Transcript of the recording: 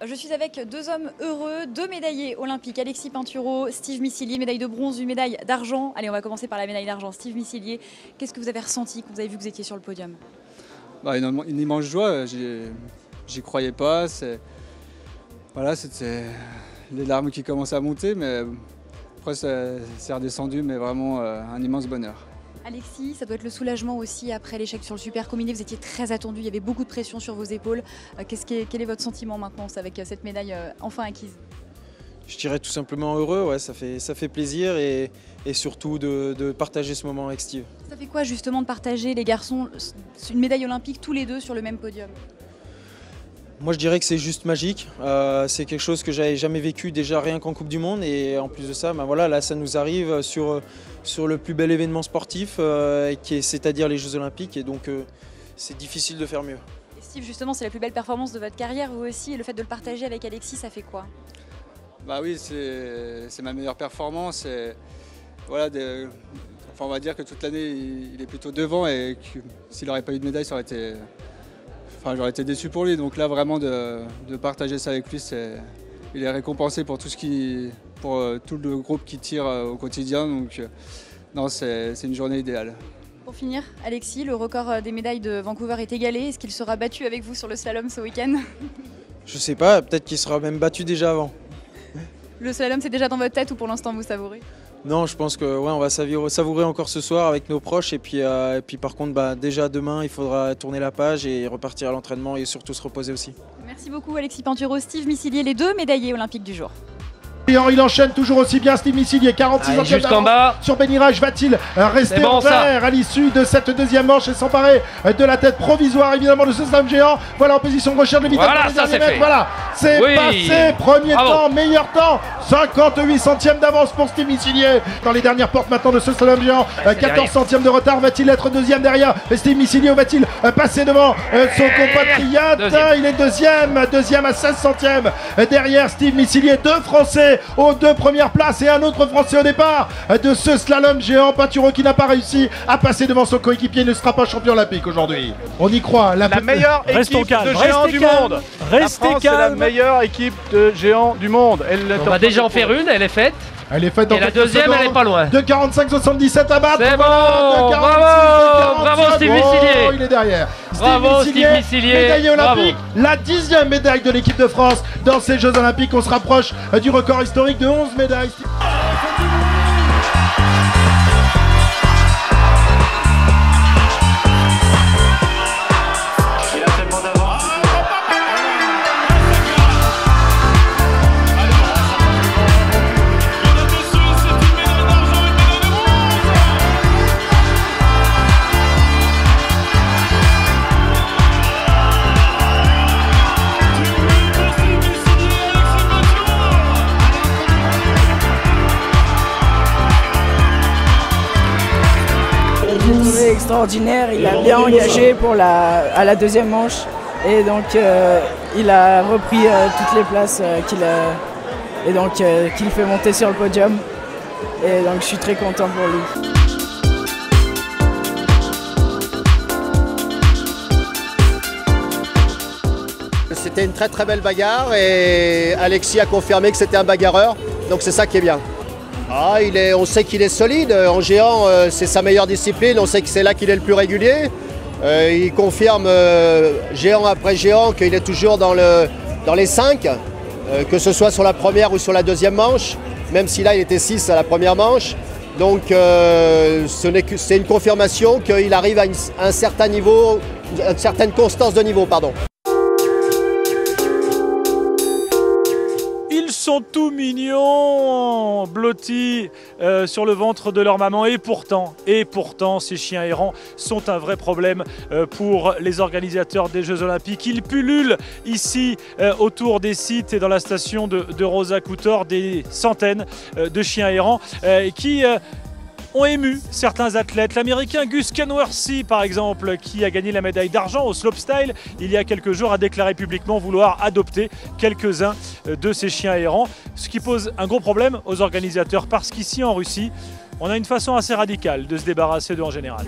Je suis avec deux hommes heureux, deux médaillés olympiques. Alexis Pinturo, Steve Missilier, médaille de bronze, une médaille d'argent. Allez, on va commencer par la médaille d'argent. Steve Missilier, qu'est-ce que vous avez ressenti quand vous avez vu que vous étiez sur le podium? Une immense joie, j'y croyais pas. Voilà, c'était les larmes qui commençaient à monter, mais après c'est redescendu, mais vraiment un immense bonheur. Alexis, ça doit être le soulagement aussi après l'échec sur le super combiné. Vous étiez très attendu, il y avait beaucoup de pression sur vos épaules. Quel est votre sentiment maintenant avec cette médaille enfin acquise? Je dirais tout simplement heureux, ouais, ça fait plaisir et surtout de partager ce moment avec Steve. Ça fait quoi justement de partager, les garçons, une médaille olympique tous les deux sur le même podium? Moi je dirais que c'est juste magique, c'est quelque chose que j'avais jamais vécu déjà rien qu'en Coupe du Monde et en plus de ça, voilà, là ça nous arrive sur le plus bel événement sportif, c'est-à-dire les Jeux Olympiques, et donc c'est difficile de faire mieux. Et Steve, justement, c'est la plus belle performance de votre carrière, vous aussi, et le fait de le partager avec Alexis, ça fait quoi? Bah oui, c'est ma meilleure performance. Et voilà, on va dire que toute l'année il est plutôt devant et que s'il n'aurait pas eu de médaille, j'aurais été déçu pour lui. Donc là, vraiment de partager ça avec lui, il est récompensé pour pour tout le groupe qui tire au quotidien. Donc non, c'est une journée idéale. Pour finir, Alexis, le record des médailles de Vancouver est égalé. Est-ce qu'il sera battu avec vous sur le slalom ce week-end? Je sais pas, peut-être qu'il sera même battu déjà avant. Le slalom, c'est déjà dans votre tête ou pour l'instant vous savourez? Non, je pense que ouais, on va savourer encore ce soir avec nos proches et puis par contre déjà demain il faudra tourner la page et repartir à l'entraînement et surtout se reposer aussi. Merci beaucoup Alexis Pinturo, Steve Missilier, les deux médaillés olympiques du jour. Il enchaîne toujours aussi bien, Steve Missilier, 46 juste en bas sur Beniraj. Va-t-il rester bon, en vert à l'issue de cette deuxième manche et s'emparer de la tête provisoire évidemment de ce slalom géant? Voilà, en position gauchère de vitesse. Voilà, ça c'est fait. Voilà, c'est passé. Premier temps, meilleur temps, 58 centièmes d'avance pour Steve Missilier. Dans les dernières portes maintenant de ce slalom géant, 14 centièmes de retard. Va-t-il être deuxième derrière Steve Missilier ou va-t-il passer devant son compatriote? Il est deuxième à 16 centièmes derrière Steve Missilier. Deux Français aux deux premières places et un autre Français au départ de ce slalom géant. Pinturo qui n'a pas réussi à passer devant son coéquipier ne sera pas champion olympique aujourd'hui. On y croit. La meilleure équipe de géants du monde. La France est la meilleure équipe de géants du monde. On va déjà en faire une, elle est faite. Elle est faite en et la deuxième, elle est pas loin. De 45-77 à battre. C'est bon, bravo Steve Missilier. Il est derrière. Bravo Steve Missilier. Médaille olympique, la 10e médaille de l'équipe de France dans ces Jeux Olympiques. On se rapproche du record historique de 11 médailles. Extraordinaire, il a bien engagé à la deuxième manche et donc il a repris toutes les places qu'il fait monter sur le podium et donc je suis très content pour lui. C'était une très très belle bagarre et Alexis a confirmé que c'était un bagarreur, donc c'est ça qui est bien. On sait qu'il est solide, en géant c'est sa meilleure discipline, on sait que c'est là qu'il est le plus régulier. Il confirme géant après géant qu'il est toujours dans les 5, que ce soit sur la première ou sur la deuxième manche, même si là il était 6 à la première manche. Donc c'est une confirmation qu'il arrive à un certain niveau, une certaine constance de niveau, pardon. Ils sont tout mignons, blottis sur le ventre de leur maman et pourtant, ces chiens errants sont un vrai problème pour les organisateurs des Jeux Olympiques. Ils pullulent ici autour des sites et dans la station de Rosa Couture des centaines de chiens errants qui ont ému certains athlètes. L'Américain Gus Kenworthy, par exemple, qui a gagné la médaille d'argent au slopestyle il y a quelques jours, a déclaré publiquement vouloir adopter quelques-uns de ces chiens errants, ce qui pose un gros problème aux organisateurs parce qu'ici en Russie, on a une façon assez radicale de se débarrasser d'eux en général.